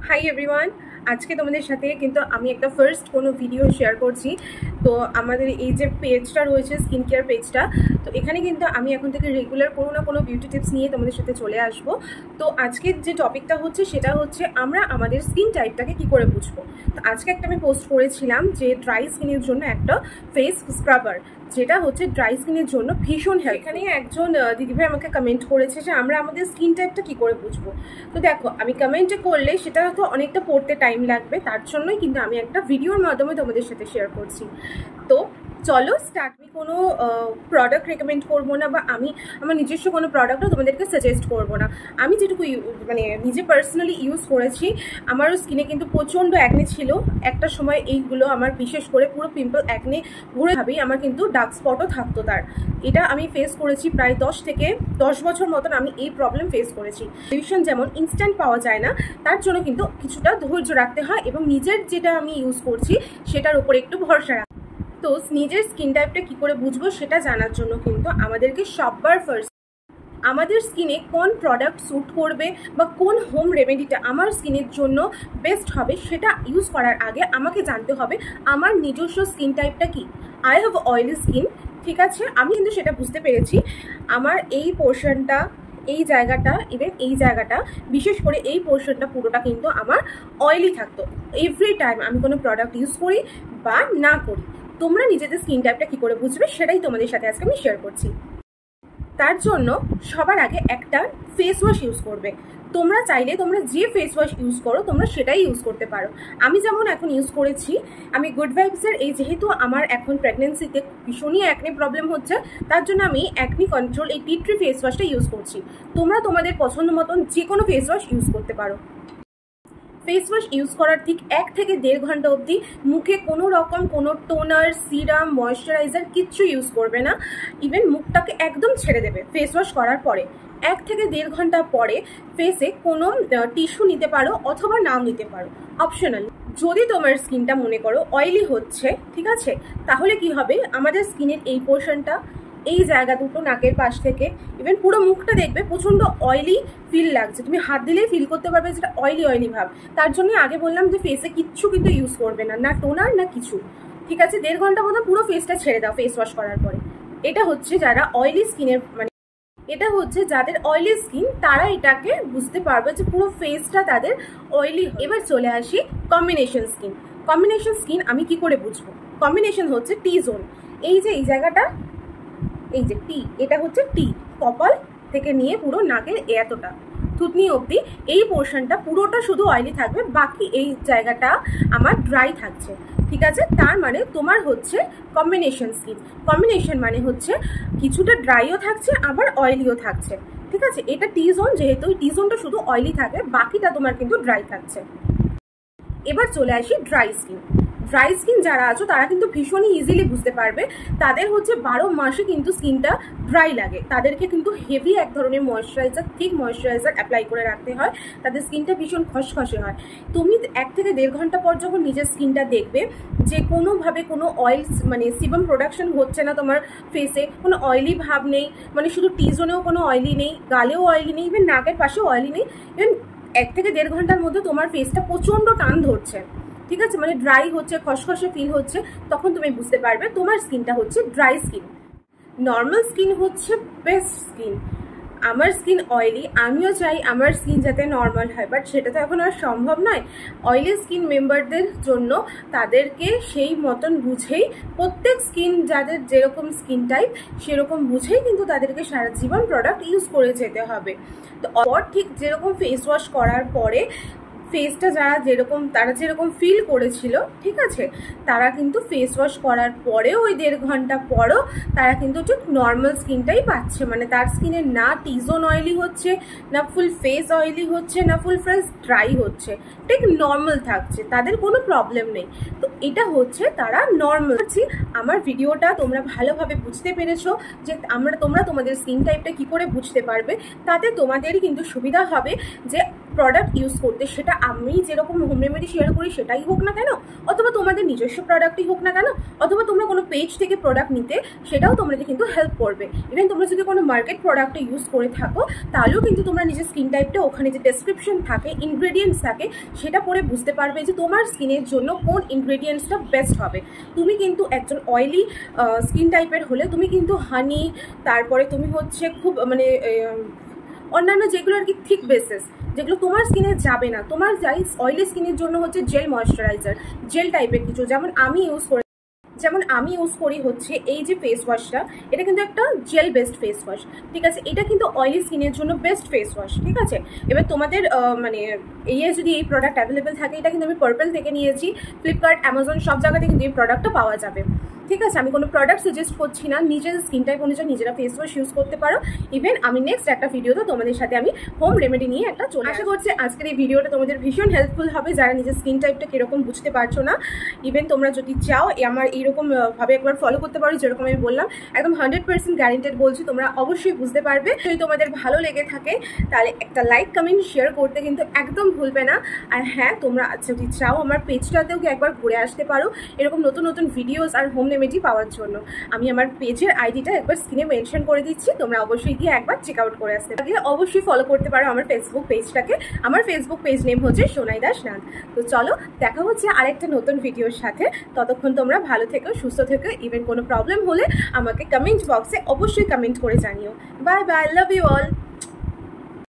Hi everyone, আজকে তোমাদের সাথে কিন্তু আমি একটা ফার্স্ট কোনো ভিডিও শেয়ার করছি। তো আমাদের এই যে পেজটা রয়েছে স্কিন কেয়ার পেজটা, তো এখানে কিন্তু আমি এখন থেকে রেগুলার কোনো না কোনো বিউটি টিপস নিয়ে তোমাদের সাথে চলে আসবো। তো আজকের যে টপিকটা হচ্ছে সেটা হচ্ছে আমরা আমাদের স্কিন টাইপটাকে কি করে বুঝবো। তো আজকে একটা আমি পোস্ট করেছিলাম যে ড্রাই স্কিনের জন্য একটা ফেস স্ক্রাবার, যেটা হচ্ছে ড্রাই স্কিনের জন্য ভীষণ হেল্প। এখানে একজন দিদিভাই আমাকে কমেন্ট করেছে যে আমরা আমাদের স্কিন টাইপটা কি করে বুঝবো। তো দেখো, আমি কমেন্টে করলে সেটা তো অনেকটা পড়তে টাইম লাগবে, তার জন্যই কিন্তু আমি একটা ভিডিওর মাধ্যমে তোমাদের সাথে শেয়ার করছি। তো চলো স্টার্ট। আমি কোনো প্রোডাক্ট রেকমেন্ড করবো না, বা আমি আমার নিজস্ব কোনো প্রোডাক্টও তোমাদেরকে সাজেস্ট করবো না। আমি যেটুকু মানে নিজে পার্সোনালি ইউজ করেছি, আমারও স্কিনে কিন্তু প্রচণ্ড অ্যাকনে ছিল একটা সময়। এইগুলো আমার বিশেষ করে পুরো পিম্পল অ্যাকনে ঘুরে ভাবেই আমার কিন্তু ডার্ক স্পটও থাকতো। তার এটা আমি ফেস করেছি প্রায় 10 বছর মতন আমি এই প্রবলেম ফেস করেছি। সলিউশন যেমন ইনস্ট্যান্ট পাওয়া যায় না, তার জন্য কিন্তু কিছুটা ধৈর্য রাখতে হয় এবং নিজের যেটা আমি ইউজ করছি সেটার উপর একটু ভরসা রাখতে। তো নিজের স্কিন টাইপটা কি করে বুঝবো সেটা জানার জন্য কিন্তু আমাদেরকে সববার ফার্স্ট আমাদের স্কিনে কোন প্রোডাক্ট স্যুট করবে বা কোন হোম রেমেডিটা আমার স্কিনের জন্য বেস্ট হবে সেটা ইউজ করার আগে আমাকে জানতে হবে আমার নিজস্ব স্কিন টাইপটা কি। আই হ্যাভ অয়েলি স্কিন, ঠিক আছে, আমি কিন্তু সেটা বুঝতে পেরেছি। আমার এই পোর্শনটা, এই জায়গাটা, ইভেন এই জায়গাটা, বিশেষ করে এই পোর্শনটা পুরোটা কিন্তু আমার অয়েলি থাকতো এভরি টাইম আমি কোনো প্রোডাক্ট ইউজ করি বা না করি। তোমরা নিজেদের স্কিন টাইপটা কি করে বুঝবে সেটাই তোমাদের সাথে আজকে আমি শেয়ার করছি। তার জন্য সবার আগে একটা ফেস ওয়াশ ইউজ করবে। তোমরা চাইলে তোমরা যে ফেস ওয়াশ ইউজ করো তোমরা সেটাই ইউজ করতে পারো। আমি যেমন এখন ইউজ করেছি, আমি গুড ভাইবসের, এই যেহেতু আমার এখন প্রেগনেন্সিতে ভীষণই অ্যাকনে প্রবলেম হচ্ছে, তার জন্য আমি অ্যাকনি কন্ট্রোল এই টি ট্রি ফেস ওয়াশটা ইউজ করছি। তোমরা তোমাদের পছন্দ মতন যে কোনো ফেস ওয়াশ ইউজ করতে পারো। ফেস ওয়াশ ইউজ করার ঠিক 1 থেকে 1.5 ঘন্টা অবধি মুখে কোনো রকম কোনো টোনার, সিরাম, ময়শ্চারাইজার কিচ্ছু ইউজ করবে না। ইভেন মুখটাকে একদম ছেড়ে দেবে ফেস ওয়াশ করার পরে। 1 থেকে 1.5 ঘন্টা পরে ফেসে কোনো টিস্যু নিতে পারো অথবা নাও নিতে পারো, অপশনাল। যদি তোমার স্কিনটা মনে করো অয়েলি হচ্ছে, ঠিক আছে, তাহলে কি হবে, আমাদের স্কিনের এই পোর্শনটা, এই জায়গা দুটো, নাকের পাশ থেকে ইভেন পুরো মুখটা দেখবে প্রচণ্ড অয়েলি ফিল লাগছে। তুমি হাত দিলেই ফিল করতে পারবে যেটা অয়েলি অয়েলি ভাব। তার জন্য আগে বললাম যে ফেসে কিচ্ছু কিন্তু ইউজ করবে না, না টোনার না কিছু, ঠিক আছে। 1.5 ঘন্টা মতো পুরো ফেসটা ছেড়ে দাও ফেস ওয়াশ করার পরে। এটা হচ্ছে যারা অয়েলি স্কিনের, মানে এটা হচ্ছে যাদের অয়েলি স্কিন, তারা এটাকে বুঝতে পারবে যে পুরো ফেসটা তাদের অয়েলি। এবার চলে আসি কম্বিনেশন স্কিন। কম্বিনেশন স্কিন আমি কি করে বুঝবো? কম্বিনেশন হচ্ছে টি জোন, এই যে এই জায়গাটা, এই যে টি, এটা হচ্ছে টি, কপাল থেকে নিয়ে পুরো নাকের এতটা থুতনি অবধি এই পোর্শনটা পুরোটা শুধু অয়েলি থাকবে, বাকি এই জায়গাটা আমার ড্রাই থাকছে, ঠিক আছে। তার মানে তোমার হচ্ছে কম্বিনেশন স্কিন। কম্বিনেশন মানে হচ্ছে কিছুটা ড্রাইও থাকছে আবার অয়েলিও থাকছে, ঠিক আছে। এটা টি জোন, যেহেতু টি জোনটা শুধু অয়েলি থাকে, বাকিটা তোমার কিন্তু ড্রাই থাকছে। এবার চলে আসি ড্রাই স্কিন। ড্রাই স্কিন যারা আছো তারা কিন্তু ভীষণই ইজিলি বুঝতে পারবে। তাদের হচ্ছে 12 মাসে কিন্তু স্কিনটা ড্রাই লাগে, তাদেরকে কিন্তু হেভি এক ধরনের ময়শ্চারাইজার, থিক ময়শ্চারাইজার অ্যাপ্লাই করে রাখতে হয়, তাদের স্কিনটা ভীষণ খসখসে হয়। তুমি 1 থেকে 1.5 ঘন্টা পর যখন নিজের স্কিনটা দেখবে যে কোনোভাবে কোনো অয়েল, মানে সিবাম প্রোডাকশন হচ্ছে না তোমার ফেসে, কোনো অয়েলি ভাব নেই, মানে শুধু টি জোনেও কোনো অয়েলি নেই, গালেও অয়েলি নেই, ইভেন নাকের পাশেও অয়েলি নেই, ইভেন 1 থেকে 1.5 ঘন্টার মধ্যে তোমার ফেসটা প্রচণ্ড টান ধরছে, ঠিক আছে, মানে ড্রাই হচ্ছে, খসখসে ফিল হচ্ছে, তখন তুমি বুঝতে পারবে তোমার স্কিনটা হচ্ছে ড্রাই স্কিন। নর্মাল স্কিন হচ্ছে বেস্ট স্কিন। আমার স্কিন অয়েলি, আমিও চাই আমার স্কিন যাতে নর্মাল হয়, বাট সেটা তো এখন আর সম্ভব নয়। অয়েলি স্কিন মেম্বারদের জন্য তাদেরকে সেই মতন বুঝেই, প্রত্যেক স্কিন যাদের যেরকম স্কিন টাইপ সেরকম বুঝেই কিন্তু তাদেরকে সারা জীবন প্রোডাক্ট ইউজ করে যেতে হবে। তো ঠিক যেরকম ফেস ওয়াশ করার পরে ফেসটা তারা যেরকম ফিল করেছিল, ঠিক আছে, তারা কিন্তু ফেস ওয়াশ করার পরেও ওই 1.5 ঘন্টা পরও তারা কিন্তু ঠিক নর্মাল স্কিনটাই পাচ্ছে। মানে তার স্কিনে না টি জোন অয়েলি হচ্ছে, না ফুল ফেস অয়েলি হচ্ছে, না ফুল ফেস ড্রাই হচ্ছে, ঠিক নর্মাল থাকছে, তাদের কোনো প্রবলেম নেই। তো এটা হচ্ছে তারা নর্মাল। আমার ভিডিওটা তোমরা ভালোভাবে বুঝতে পেরেছো যে তোমরা তোমাদের স্কিন টাইপটা কি করে বুঝতে পারবে, তাতে তোমাদেরই কিন্তু সুবিধা হবে যে প্রোডাক্ট ইউজ করতে, সেটা আমি যেরকম হোম রেমেডি শেয়ার করি সেটাই হোক না কেন, অথবা তোমাদের নিজস্ব প্রোডাক্টই হোক না কেন, অথবা তোমরা কোনো পেজ থেকে প্রোডাক্ট নিতে, সেটাও তোমাদের কিন্তু হেল্প করবে। ইভেন তোমরা যদি কোনো মার্কেট প্রোডাক্টে ইউজ করে থাকো তাহলেও কিন্তু তোমরা নিজের স্কিন টাইপটা ওখানে যে ডেসক্রিপশন থাকে, ইনগ্রেডিয়েন্টস থাকে, সেটা পরে বুঝতে পারবে যে তোমার স্কিনের জন্য কোন ইনগ্রেডিয়েন্টসটা বেস্ট হবে। তুমি কিন্তু একজন অয়েলি স্কিন টাইপের হলে তুমি কিন্তু হানি, তারপরে তুমি হচ্ছে খুব মানে অন্যান্য যেগুলো আর কি থিক বেসেস, যেগুলো তোমার স্কিনে যাবে না, তোমার যাই অয়েলি স্কিনের জন্য হচ্ছে জেল ময়শ্চারাইজার, জেল টাইপের কিছু, যেমন আমি ইউজ করি হচ্ছে এই যে ফেস ওয়াশটা, এটা কিন্তু একটা জেল বেসড ফেস ওয়াশ, ঠিক আছে। এটা কিন্তু অয়েলি স্কিনের জন্য বেস্ট ফেস ওয়াশ, ঠিক আছে। এবার তোমাদের মানে যদি এই প্রোডাক্ট অ্যাভেলেবেল থাকে, এটা কিন্তু আমি পার্পল থেকে নিয়েছি, ফ্লিপকার্ট, অ্যামাজন সব জায়গাতে কিন্তু এই প্রোডাক্টটা পাওয়া যাবে, ঠিক আছে। আমি কোনো প্রোডাক্ট সাজেস্ট করছি না, নিজের স্কিন টাইপ অনুযায়ী নিজেরা ফেস ওয়াশ ইউজ করতে পারো। ইভেন আমি নেক্সট একটা ভিডিওতে তোমাদের সাথে আমি হোম রেমেডি নিয়ে একটা চলে আশা করছি আজকের এই ভিডিওটা তোমাদের ভীষণ হেল্পফুল হবে, যারা নিজের স্কিন টাইপটা কীরকম বুঝতে পারছো না। ইভেন তোমরা যদি চাও আমার এইরকম ভাবে একবার ফলো করতে পারো, যেরকম আমি বললাম, একদম 100% গ্যারেন্টেড বলছি, তোমরা অবশ্যই বুঝতে পারবে। যদি তোমাদের ভালো লেগে থাকে তাহলে একটা লাইক, কমেন্ট, শেয়ার করতে কিন্তু একদম ভুলবে না। আর হ্যাঁ, তোমরা যদি চাও আমার পেজটাতেও একবার ঘুরে আসতে পারো এরকম নতুন নতুন ভিডিওস আর হোম রেমেডি পাওয়ার জন্য। আমি আমার পেজের আইডিটা একবার স্ক্রিনে মেনশন করে দিচ্ছি, তোমরা অবশ্যই গিয়ে একবার চেক আউট করে আসতে পারো। অবশ্যই ফলো করতে পারো আমার ফেসবুক পেজটাকে, আমার ফেসবুক পেজ নেম হচ্ছে সোনাই দাস নাথ। তো চলো, দেখা হচ্ছে আরেকটা নতুন ভিডিওর সাথে। ততক্ষণ তোমরা ভালো থেকো, সুস্থ থেকো। ইভেন কোনো প্রবলেম হলে আমাকে কমেন্ট বক্সে অবশ্যই কমেন্ট করে জানিও। Bye bye, love you all.